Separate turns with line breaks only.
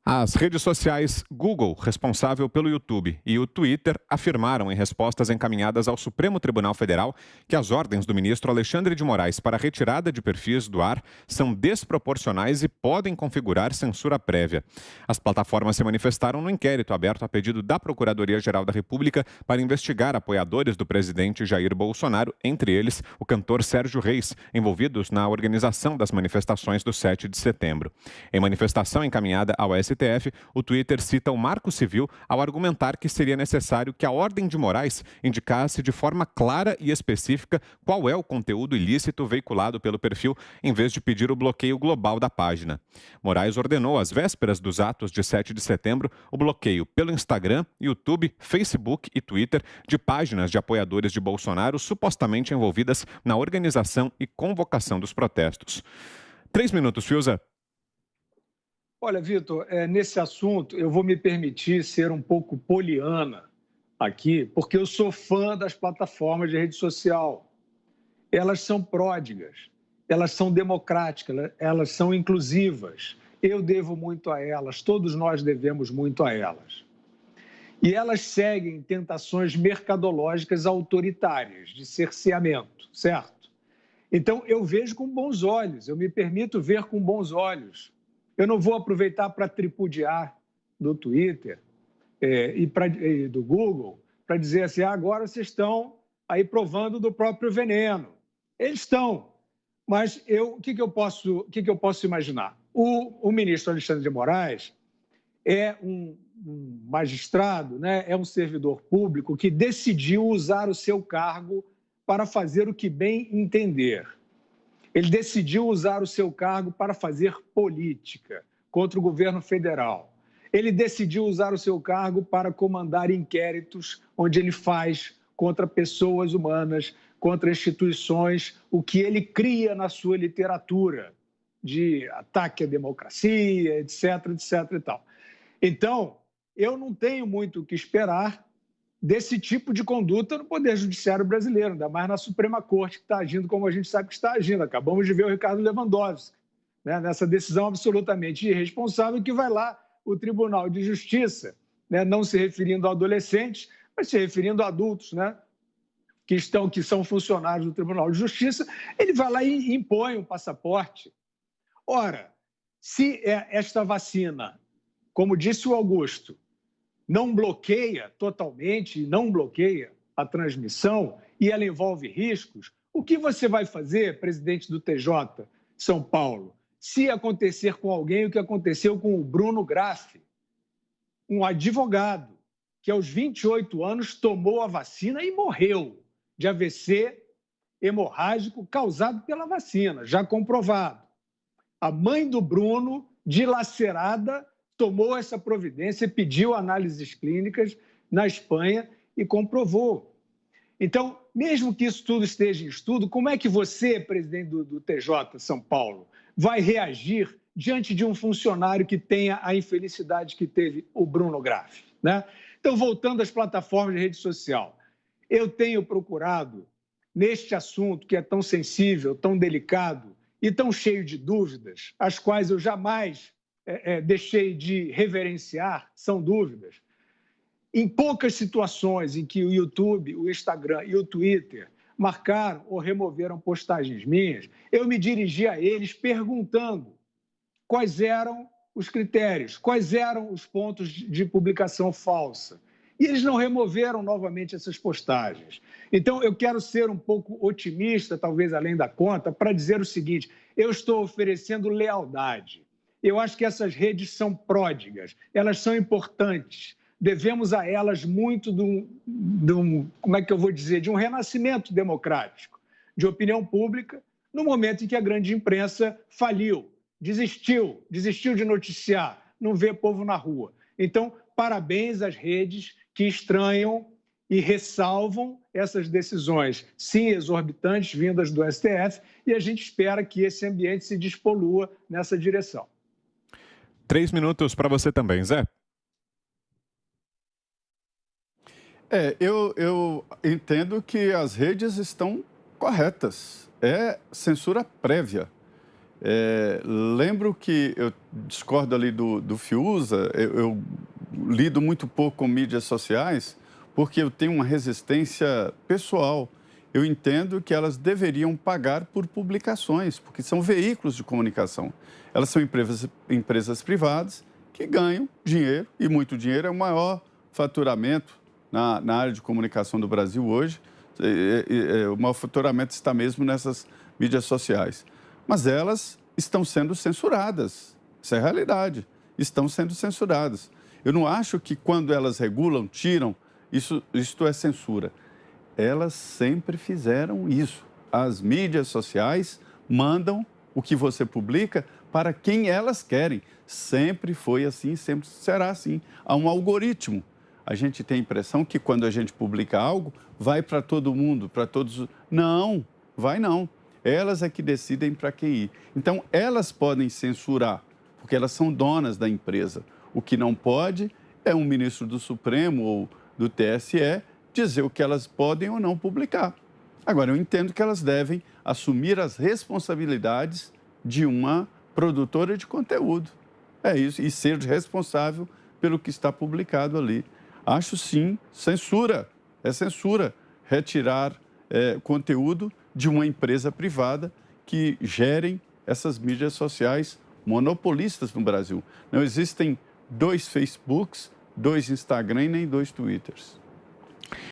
As redes sociais Google, responsável pelo YouTube, e o Twitter afirmaram em respostas encaminhadas ao Supremo Tribunal Federal que as ordens do ministro Alexandre de Moraes para a retirada de perfis do ar são desproporcionais e podem configurar censura prévia. As plataformas se manifestaram no inquérito aberto a pedido da Procuradoria-Geral da República para investigar apoiadores do presidente Jair Bolsonaro, entre eles o cantor Sérgio Reis, envolvidos na organização das manifestações do 7 de setembro. Em manifestação encaminhada ao STF, o Twitter cita o Marco Civil ao argumentar que seria necessário que a Ordem de Moraes indicasse de forma clara e específica qual é o conteúdo ilícito veiculado pelo perfil, em vez de pedir o bloqueio global da página. Moraes ordenou, às vésperas dos atos de 7 de setembro, o bloqueio pelo Instagram, YouTube, Facebook e Twitter de páginas de apoiadores de Bolsonaro supostamente envolvidas na organização e convocação dos protestos. 3 minutos, Fiuza.
Olha, Vitor, nesse assunto eu vou me permitir ser um pouco poliana aqui, porque eu sou fã das plataformas de rede social. Elas são pródigas, elas são democráticas, elas são inclusivas. Eu devo muito a elas, todos nós devemos muito a elas. E elas seguem tentações mercadológicas autoritárias de cerceamento, certo? Então, eu vejo com bons olhos, eu me permito ver com bons olhos. Eu não vou aproveitar para tripudiar do Twitter e do Google para dizer assim, agora vocês estão aí provando do próprio veneno. Eles estão, mas o que eu posso imaginar? O ministro Alexandre de Moraes é um magistrado, né? É um servidor público que decidiu usar o seu cargo para fazer o que bem entender. Ele decidiu usar o seu cargo para fazer política contra o governo federal. Ele decidiu usar o seu cargo para comandar inquéritos onde ele faz contra pessoas humanas, contra instituições, o que ele cria na sua literatura de ataque à democracia, etc, etc e tal. Então, eu não tenho muito o que esperar desse tipo de conduta no Poder Judiciário brasileiro, ainda mais na Suprema Corte, que está agindo como a gente sabe que está agindo. Acabamos de ver o Ricardo Lewandowski, né, nessa decisão absolutamente irresponsável, que vai lá o Tribunal de Justiça, né, não se referindo a adolescentes, mas se referindo a adultos, né, que são funcionários do Tribunal de Justiça, ele vai lá e impõe um passaporte. Ora, se esta vacina, como disse o Augusto, não bloqueia totalmente, não bloqueia a transmissão e ela envolve riscos, o que você vai fazer, presidente do TJ São Paulo, se acontecer com alguém o que aconteceu com o Bruno Graff, um advogado que aos 28 anos tomou a vacina e morreu de AVC hemorrágico causado pela vacina, já comprovado. A mãe do Bruno, dilacerada, tomou essa providência, pediu análises clínicas na Espanha e comprovou. Então, mesmo que isso tudo esteja em estudo, como é que você, presidente do TJ São Paulo, vai reagir diante de um funcionário que tenha a infelicidade que teve o Bruno Graff, né? Então, voltando às plataformas de rede social, eu tenho procurado, neste assunto que é tão sensível, tão delicado e tão cheio de dúvidas, as quais eu jamais deixei de reverenciar, são dúvidas. Em poucas situações em que o YouTube, o Instagram e o Twitter marcaram ou removeram postagens minhas, eu me dirigi a eles perguntando quais eram os critérios, quais eram os pontos de publicação falsa. E eles não removeram novamente essas postagens. Então, eu quero ser um pouco otimista, talvez além da conta, para dizer o seguinte, eu estou oferecendo lealdade. Eu acho que essas redes são pródigas, elas são importantes. Devemos a elas muito como é que eu vou dizer, de um renascimento democrático, de opinião pública, no momento em que a grande imprensa faliu, desistiu de noticiar, não vê povo na rua. Então, parabéns às redes que estranham e ressalvam essas decisões, sim, exorbitantes, vindas do STF, e a gente espera que esse ambiente se despolua nessa direção.
3 minutos para você também, Zé.
Eu entendo que as redes estão corretas. É censura prévia. Lembro que eu discordo ali do Fiuza, eu lido muito pouco com mídias sociais, porque eu tenho uma resistência pessoal. Eu entendo que elas deveriam pagar por publicações, porque são veículos de comunicação. Elas são empresas privadas que ganham dinheiro, e muito dinheiro, é o maior faturamento na área de comunicação do Brasil hoje. O maior faturamento está mesmo nessas mídias sociais. Mas elas estão sendo censuradas. Essa é a realidade. Estão sendo censuradas. Eu não acho que quando elas regulam, tiram, isto é censura. Elas sempre fizeram isso. As mídias sociais mandam o que você publica para quem elas querem. Sempre foi assim, sempre será assim. Há um algoritmo. A gente tem a impressão que quando a gente publica algo, vai para todo mundo, para todos. Não, vai não. Elas é que decidem para quem ir. Então, elas podem censurar, porque elas são donas da empresa. O que não pode é um ministro do Supremo ou do TSE dizer o que elas podem ou não publicar. Agora, eu entendo que elas devem assumir as responsabilidades de uma produtora de conteúdo. É isso, e ser responsável pelo que está publicado ali. Acho sim, censura, é censura, retirar conteúdo de uma empresa privada que gerem essas mídias sociais monopolistas no Brasil. Não existem 2 Facebooks, 2 Instagram e nem 2 Twitters.